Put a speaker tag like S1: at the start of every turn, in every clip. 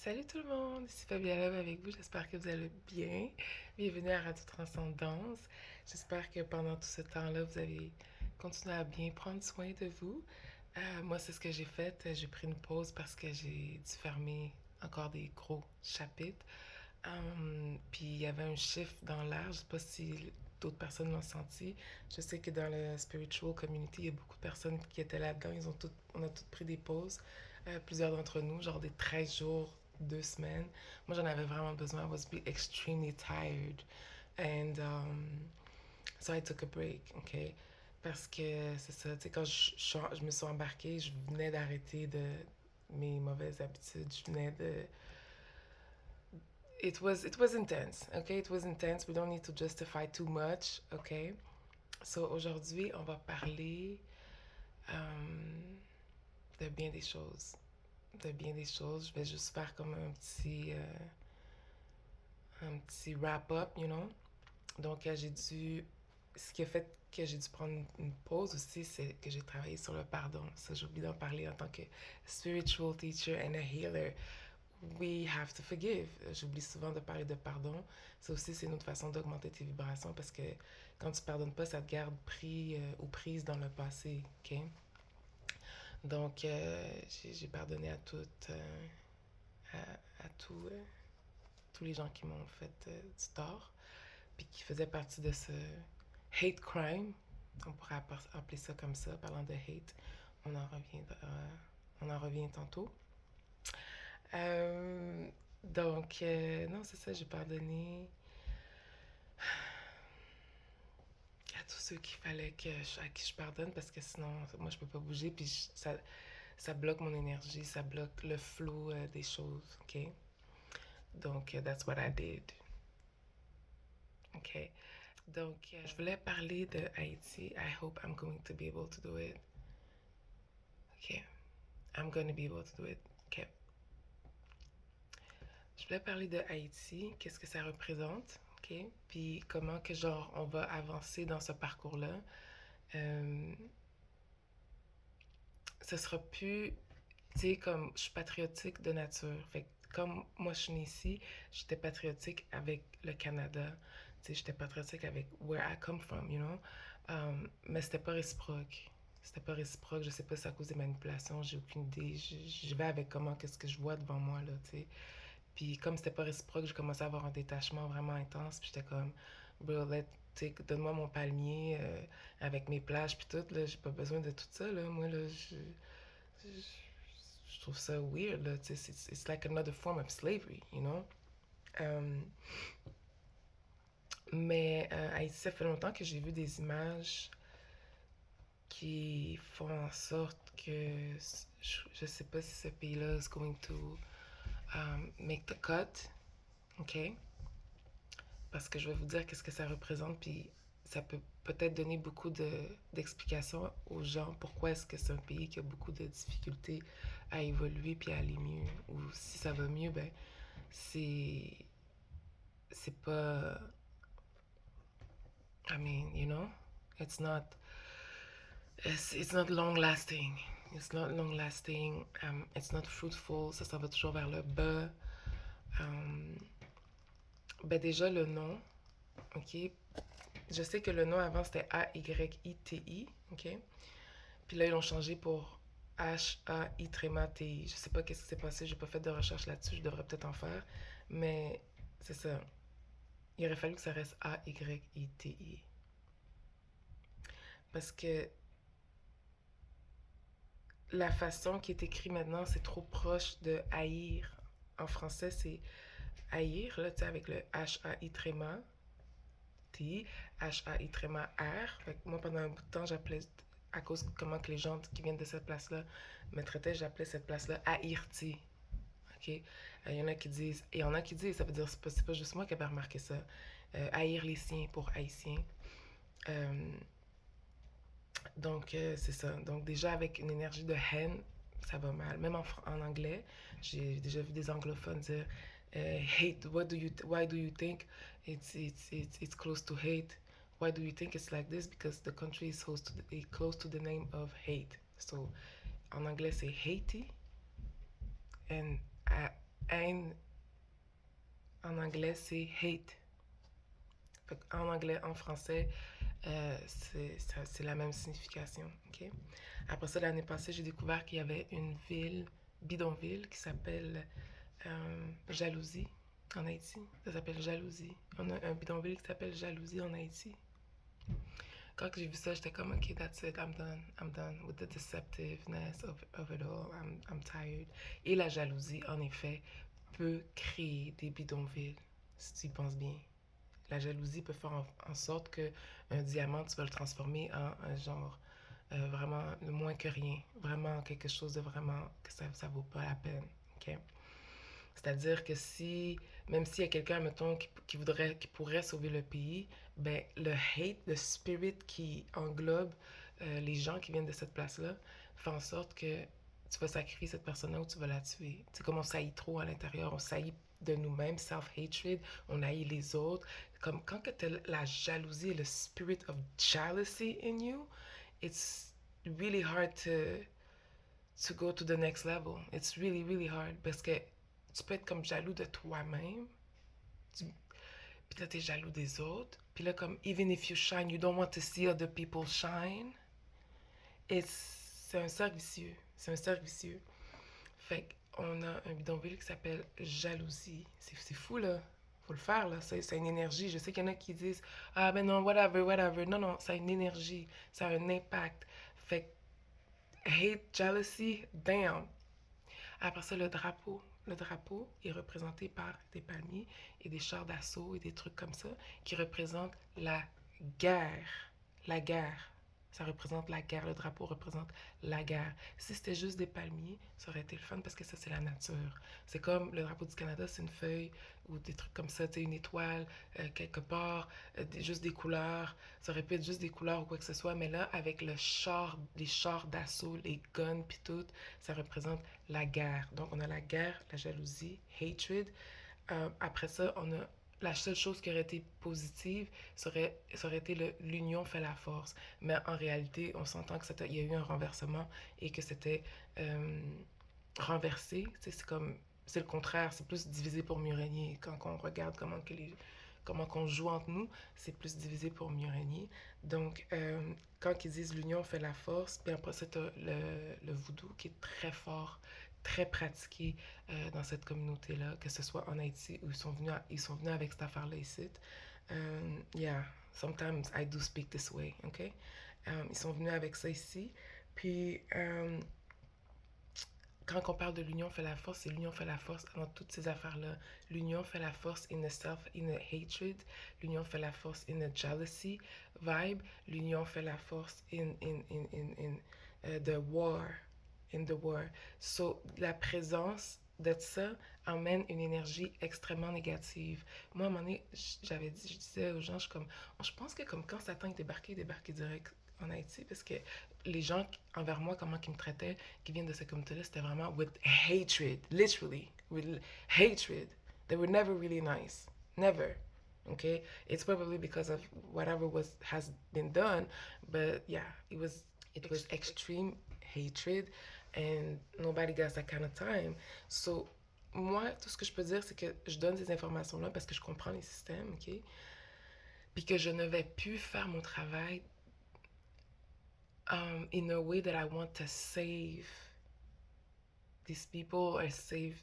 S1: Salut tout le monde, ici Fabiola avec vous, j'espère que vous allez bien. Bienvenue à Radio Transcendance. J'espère que pendant tout ce temps-là, vous avez continué à bien prendre soin de vous. Moi, c'est ce que j'ai fait. J'ai pris une pause parce que j'ai dû fermer encore des gros chapitres. Puis il y avait un chiffre dans l'air, je ne sais pas si d'autres personnes l'ont senti. Je sais que dans le spiritual community, il y a beaucoup de personnes qui étaient là-dedans. On a toutes pris des pauses, plusieurs d'entre nous, genre des 13 jours, 2 semaines. Moi, j'en avais vraiment besoin. I was extremely tired. And so I took a break, OK? Parce que c'est ça, tu sais, quand je me suis embarquée, je venais d'arrêter de mes mauvaises habitudes. Je venais de it was intense, okay? It was intense. We don't need to justify too much, okay? So aujourd'hui, on va parler de bien des choses. De bien des choses. Je vais juste faire comme un petit wrap-up, you know? Donc, j'ai dû. Ce qui a fait que j'ai dû prendre une pause aussi, c'est que j'ai travaillé sur le pardon. Ça, j'ai oublié d'en parler en tant que spiritual teacher and a healer. We have to forgive. J'oublie souvent de parler de pardon. Ça aussi, c'est une autre façon d'augmenter tes vibrations parce que quand tu pardonnes pas, ça te garde pris ou prise dans le passé. OK? Donc, j'ai pardonné à toutes, à tous les gens qui m'ont fait du tort, puis qui faisaient partie de ce hate crime. On pourrait appeler ça comme ça, parlant de hate. On en revient tantôt. Euh, donc, non, c'est ça, j'ai pardonné à tous ceux qu'il fallait à qui je pardonne parce que sinon, moi, je peux pas bouger. Puis ça bloque mon énergie, ça bloque le flow des choses. OK? Donc, that's what I did. OK? Donc, je voulais parler de Haïti. I hope I'm going to be able to do it. OK? I'm going to be able to do it. OK? Je voulais parler de Haïti, qu'est-ce que ça représente, OK? Puis comment que genre on va avancer dans ce parcours-là. Euh, Ce sera plus, tu sais, comme je suis patriotique de nature. Fait que comme moi je suis née ici, j'étais patriotique avec le Canada. Tu sais, j'étais patriotique avec where I come from, you know? Mais c'était pas réciproque. C'était pas réciproque. Je sais pas si c'est à cause des manipulations, j'ai aucune idée. Je vais avec comment, qu'est-ce que je vois devant moi, là, tu sais. Puis comme c'était pas réciproque, j'ai commencé à avoir un détachement vraiment intense. Puis j'étais comme, bro, donne-moi mon palmier avec mes plages puis tout. Là, j'ai pas besoin de tout ça. Là. Moi, là, je trouve ça weird. Là, it's like another form of slavery, you know? Euh, mais Haïti, ça fait longtemps que j'ai vu des images qui font en sorte que je sais pas si ce pays-là is going to make the cut. OK? Parce que je vais vous dire qu'est-ce que ça représente, puis ça peut peut-être donner beaucoup d'explications aux gens pourquoi est-ce que c'est un pays qui a beaucoup de difficultés à évoluer puis à aller mieux. Ou si ça va mieux, ben c'est c'est pas I mean, you know, it's not it's not long lasting. It's not long lasting. It's not fruitful. Ça va toujours vers le bas. Um, ben déjà le nom, ok. Je sais que le nom avant c'était A-Y-I-T-I, ok? Puis là, ils l'ont changé pour H-A-I-T-I. Je sais pas qu'est-ce qui s'est passé, j'ai pas fait de recherche là-dessus, je devrais peut-être en faire. Mais c'est ça. Il aurait fallu que ça reste A-Y-I-T-I. Parce que la façon qui est écrit maintenant, c'est trop proche de haïr. En français, c'est haïr, là, tu sais, avec le H-A-I-T-I, H-A-I-R. Fait que moi, pendant un bout de temps, j'appelais, à cause de comment que les gens qui viennent de cette place-là me traitaient, j'appelais cette place-là Haïrti. OK? Il y en a qui disent, et il y en a qui disent, ça veut dire, c'est pas juste moi qui avais remarqué ça. Haïr les siens pour haïtiens. Euh, donc, c'est ça. Donc, déjà, avec une énergie de haine, ça va mal. Même en anglais, j'ai déjà vu des anglophones dire hate, why do you think it's close to hate? Why do you think it's like this? Because the country is close to the name of hate. So, en anglais, c'est Haiti. And, haine, en anglais, c'est hate. En anglais, en français, c'est la même signification. Okay? Après ça, l'année passée, j'ai découvert qu'il y avait une ville, bidonville, qui s'appelle Jalousie en Haïti. Ça s'appelle Jalousie. On a un bidonville qui s'appelle Jalousie en Haïti. Quand j'ai vu ça, j'étais comme, OK, that's it, I'm done. I'm done with the deceptiveness of it all. I'm tired. Et la jalousie, en effet, peut créer des bidonvilles, si tu y penses bien. La jalousie peut faire en sorte que un diamant, tu vas le transformer en un genre vraiment moins que rien. Vraiment quelque chose de vraiment que ça vaut pas la peine. OK? C'est-à-dire que si, même s'il y a quelqu'un, mettons, qui pourrait sauver le pays, ben, le hate, le spirit qui englobe les gens qui viennent de cette place-là, fait en sorte que tu vas sacrifier cette personne-là ou tu vas la tuer. C'est comme on saillit trop à l'intérieur, on saillit de nous-mêmes, self-hatred, on haït les autres. Comme quand tu as la jalousie et le spirit of jealousy in you, it's really hard to go to the next level. It's really, really hard parce que tu peux être comme jaloux de toi-même, puis là, t'es jaloux des autres, puis là, comme, even if you shine, you don't want to see other people shine. C'est un cercle vicieux. C'est un cercle vicieux. Fait qu'on a un bidonville qui s'appelle jalousie. C'est fou, là. Faut le faire, là. C'est une énergie. Je sais qu'il y en a qui disent, ah, ben non, whatever, whatever. Non, non, ça a une énergie. Ça a un impact. Fait hate, jealousy, damn. Après ça, le drapeau. Le drapeau est représenté par des palmiers et des chars d'assaut et des trucs comme ça qui représentent la guerre. La guerre. Ça représente la guerre. Le drapeau représente la guerre. Si c'était juste des palmiers, ça aurait été le fun parce que ça, c'est la nature. C'est comme le drapeau du Canada, c'est une feuille ou des trucs comme ça, tu sais, une étoile quelque part, juste des couleurs. Ça aurait pu être juste des couleurs ou quoi que ce soit, mais là, avec les chars d'assaut, les guns puis tout, ça représente la guerre. Donc, on a la guerre, la jalousie, hatred. Après ça, on a la seule chose qui aurait été positive, ça aurait été l'union fait la force. Mais en réalité, on s'entend qu'il y a eu un renversement et que c'était renversé. C'est comme, c'est le contraire, c'est plus divisé pour mieux régner. Quand on regarde comment qu'on joue entre nous, c'est plus divisé pour mieux régner. Donc, quand ils disent l'union fait la force, puis après ça, t'as le voodoo qui est très fort, très pratiqué dans cette communauté-là, que ce soit en Haïti où ils sont venus avec cette affaire-là ici. Yeah, sometimes I do speak this way, ok? Ils sont venus avec ça ici. Puis, quand on parle de l'union fait la force, c'est l'union fait la force dans toutes ces affaires-là. L'union fait la force in the hatred. L'union fait la force in the jealousy vibe. L'union fait la force in the war. In the war. So, la présence de ça emmène une énergie extrêmement négative. Moi, à un moment donné, je disais aux gens, je pense que comme quand Satan est débarqué, il est débarqué direct en Haïti parce que les gens envers moi, comment ils me traitaient, qui viennent de ce communauté-là, c'était vraiment with hatred, literally, with hatred. They were never really nice. Never. Okay? It's probably because of whatever has been done, but yeah, it was extreme hatred and nobody got that kind of time. So, moi, tout ce que je peux dire, c'est que je donne ces informations-là parce que je comprends les systèmes, ok? Puis que je ne vais plus faire mon travail in a way that I want to save these people or save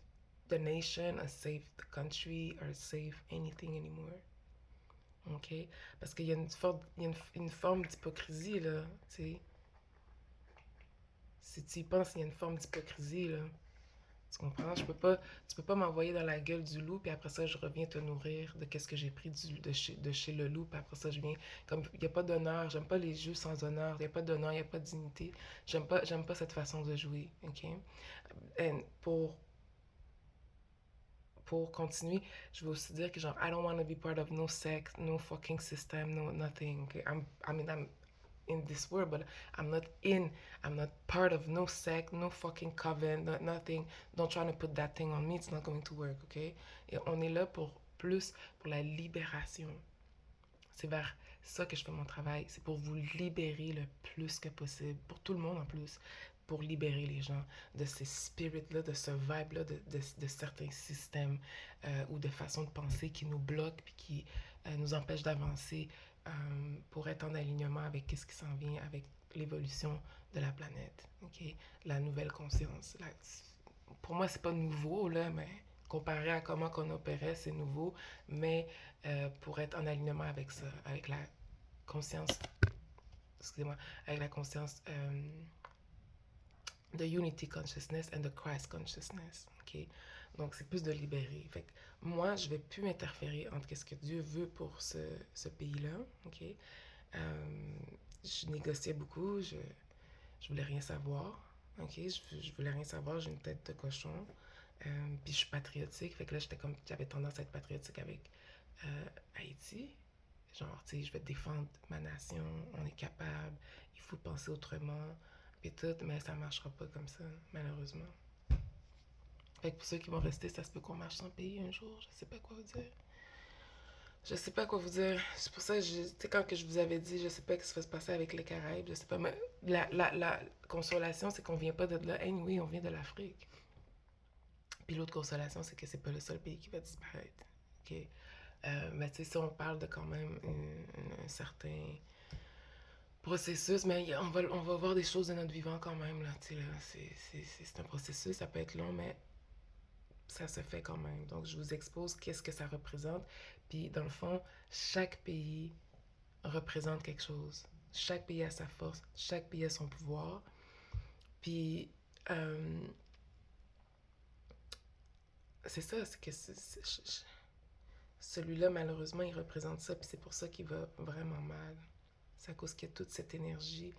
S1: the nation or save the country or save anything anymore. OK? Parce qu'il y a une forme d'hypocrisie, là, tu sais. Si tu y penses, il y a une forme d'hypocrisie, là. Tu comprends? Tu peux pas m'envoyer dans la gueule du loup, puis après ça, je reviens te nourrir de qu'est-ce que j'ai pris de chez le loup, puis après ça, je viens. Comme, il n'y a pas d'honneur. J'aime pas les jeux sans honneur. Il n'y a pas d'honneur, il n'y a pas de dignité. J'aime pas cette façon de jouer. OK? Et pour continuer, je veux aussi dire que, genre, I don't want to be part of no sex, no fucking system, no nothing. Okay? I'm in this world, but I'm not part of no sect, no fucking coven, nothing. Don't try to put that thing on me, it's not going to work, okay? Et on est là pour la libération. C'est vers ça que je fais mon travail. C'est pour vous libérer le plus que possible. Pour tout le monde en plus. pour libérer les gens de ces spirits-là, de ce vibe-là, de certains systèmes ou de façons de penser qui nous bloquent puis qui nous empêchent d'avancer pour être en alignement avec ce qui s'en vient, avec l'évolution de la planète, ok? La nouvelle conscience. Pour moi, c'est pas nouveau, là, mais comparé à comment qu'on opérait, c'est nouveau, mais pour être en alignement avec ça, avec la conscience, excusez-moi, avec la conscience the unity consciousness and the Christ consciousness, ok? Donc, c'est plus de libérer. Fait que moi, je vais plus m'interférer entre ce que Dieu veut pour ce pays-là, ok? Je négociais beaucoup, je voulais rien savoir, ok? Je voulais rien savoir, j'ai une tête de cochon, puis je suis patriotique, fait que là, j'avais tendance à être patriotique avec Haïti. Genre, tu sais, je vais défendre ma nation, on est capable, il faut penser autrement, puis tout, mais ça marchera pas comme ça, malheureusement. Fait que pour ceux qui vont rester, ça se peut qu'on marche sans pays un jour, je sais pas quoi vous dire. Je sais pas quoi vous dire. C'est pour ça que, tu sais, quand que je vous avais dit, je sais pas ce qui va se passer avec les Caraïbes, je sais pas, mais la consolation, c'est qu'on vient pas de là. Anyway, on vient de l'Afrique. Puis l'autre consolation, c'est que c'est pas le seul pays qui va disparaître. Ok? Mais tu sais, si on parle de quand même un certain processus, mais on va voir des choses de notre vivant quand même, là, tu sais, là, c'est un processus, ça peut être long, mais ça se fait quand même. Donc, je vous expose qu'est-ce que ça représente. Puis, dans le fond, chaque pays représente quelque chose. Chaque pays a sa force, chaque pays a son pouvoir. Puis, c'est ça, c'est que celui-là, malheureusement, il représente ça, puis c'est pour ça qu'il va vraiment mal. C'est à cause qu'il y a toute cette énergie,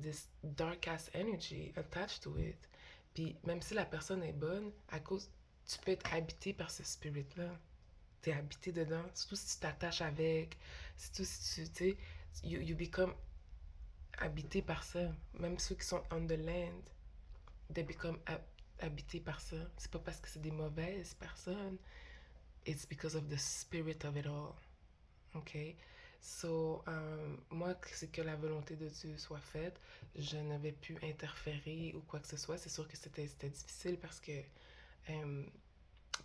S1: this dark ass energy attached to it. Puis même si la personne est bonne, à cause, tu peux être habité par ce spirit-là. T'es habité dedans, surtout si tu t'attaches avec, surtout si tu sais, you become habité par ça. Même ceux qui sont on the land, they become habités par ça. C'est pas parce que c'est des mauvaises personnes, it's because of the spirit of it all. OK? So, moi, c'est que la volonté de Dieu soit faite. Je n'avais pu interférer ou quoi que ce soit. C'est sûr que c'était difficile parce que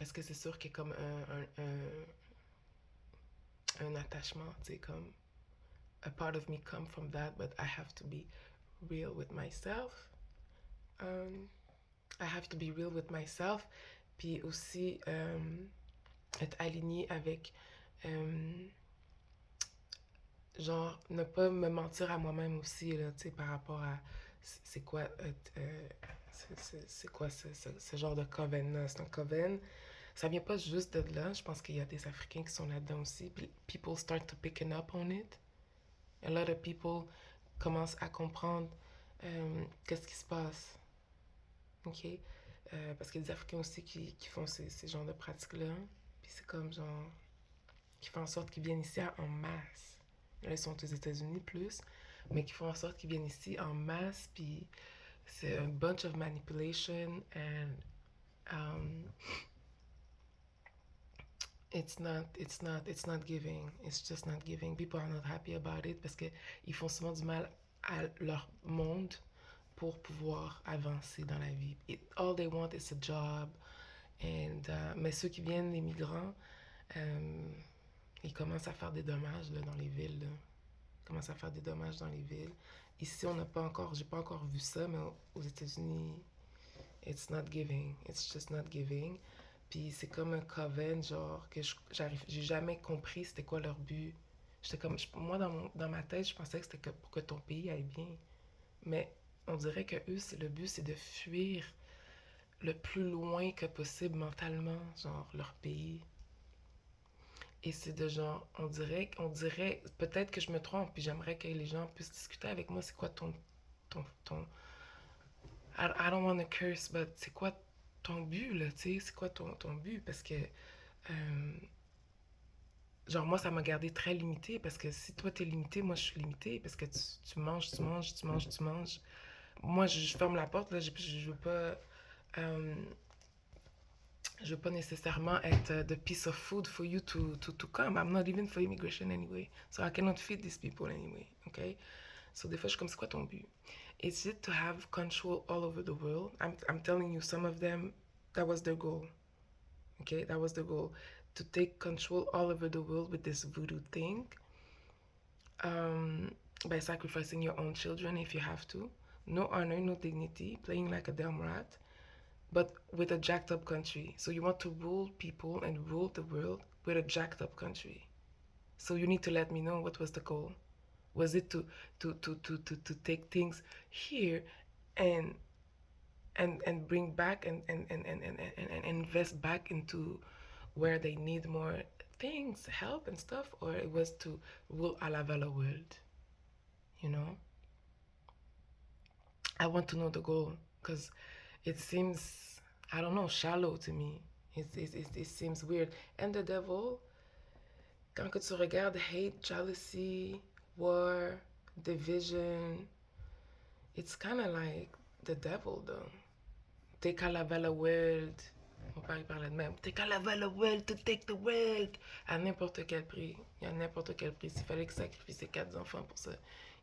S1: c'est sûr qu'il y a comme un attachement, tu sais, comme a part of me come from that, but I have to be real with myself. I have to be real with myself. Puis aussi être aligné avec genre ne pas me mentir à moi-même aussi là, tu sais, par rapport à c'est quoi c'est quoi ce genre de coven là. C'est un coven, ça vient pas juste de là. Je pense qu'il y a des Africains qui sont là-dedans aussi. Puis people start to picking up on it. A lot of people commencent à comprendre qu'est-ce qui se passe, ok. Parce qu'il y a des Africains aussi qui font ces genres de pratiques là, puis c'est comme genre qui font en sorte qu'ils viennent ici en masse. Là, ils sont aux États-Unis plus, mais qui font en sorte qu'ils viennent ici en masse, puis c'est un bunch of manipulation and it's not giving. It's just not giving. People are not happy about it parce qu'ils font souvent du mal à leur monde pour pouvoir avancer dans la vie. All they want is a job. Mais ceux qui viennent, les migrants, ils commencent à faire des dommages là, dans les villes. Là. Ils commencent à faire des dommages dans les villes. Ici, on n'a pas encore, j'ai pas encore vu ça, mais aux États-Unis, it's not giving. It's just not giving. Puis c'est comme un coven, genre, que j'ai jamais compris c'était quoi leur but. J'étais comme, moi, dans ma tête, je pensais que c'était pour que ton pays aille bien. Mais on dirait que eux, le but, c'est de fuir le plus loin que possible mentalement, genre, leur pays. Et c'est de genre, on dirait, peut-être que je me trompe, puis j'aimerais que les gens puissent discuter avec moi, c'est quoi ton I don't want to curse, but c'est quoi ton but, là, tu sais, c'est quoi ton but, parce que, genre, moi, ça m'a gardé très limité, parce que si toi, t'es limité, moi, je suis limité, parce que tu manges, tu manges, tu manges, tu manges. Moi, je ferme la porte, là, je veux pas... je veux pas nécessairement être the piece of food for you to come. I'm not even for immigration anyway. So I cannot feed these people anyway. Okay? So des fois, je suis comme, c'est quoi ton but? It's it to have control all over the world. I'm telling you, some of them, that was their goal. Okay, that was the goal, to take control all over the world with this voodoo thing, um, by sacrificing your own children if you have to. No honor, no dignity, playing like a damn rat, but with a jacked up country. So you want to rule people and rule the world with a jacked up country. So you need to let me know, what was the goal. Was it to take things here and and bring back and invest back into where they need more things, help and stuff, or it was to rule à la valeur world, you know? I want to know the goal because it seems, I don't know, shallow to me. It seems weird. And the devil, quand que tu regardes hate, jealousy, war, division, it's kind of like the devil though. T'es qu'à la valeur world. Mon père il parlait de même. T'es qu'à la valeur world to take the world. À n'importe quel prix. Et à n'importe quel prix. S'il fallait que sacrifier ses 4 enfants pour ça,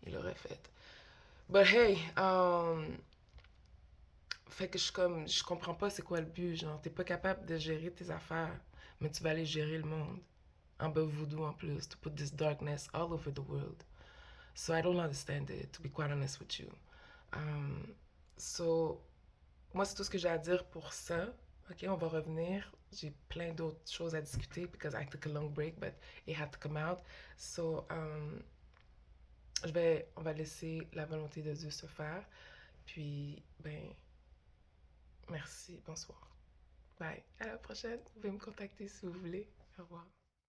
S1: il l'aurait fait. But hey, fait que je comprends pas c'est quoi le but. Genre, t'es pas capable de gérer tes affaires, mais tu vas aller gérer le monde. En bas voodoo en plus, to put this darkness all over the world. So I don't understand it, to be quite honest with you. So, moi, c'est tout ce que j'ai à dire pour ça. Ok, on va revenir. J'ai plein d'autres choses à discuter because I took a long break, but it had to come out. So, on va laisser la volonté de Dieu se faire. Puis, ben, merci, bonsoir. Bye. À la prochaine. Vous pouvez me contacter si vous voulez. Au revoir.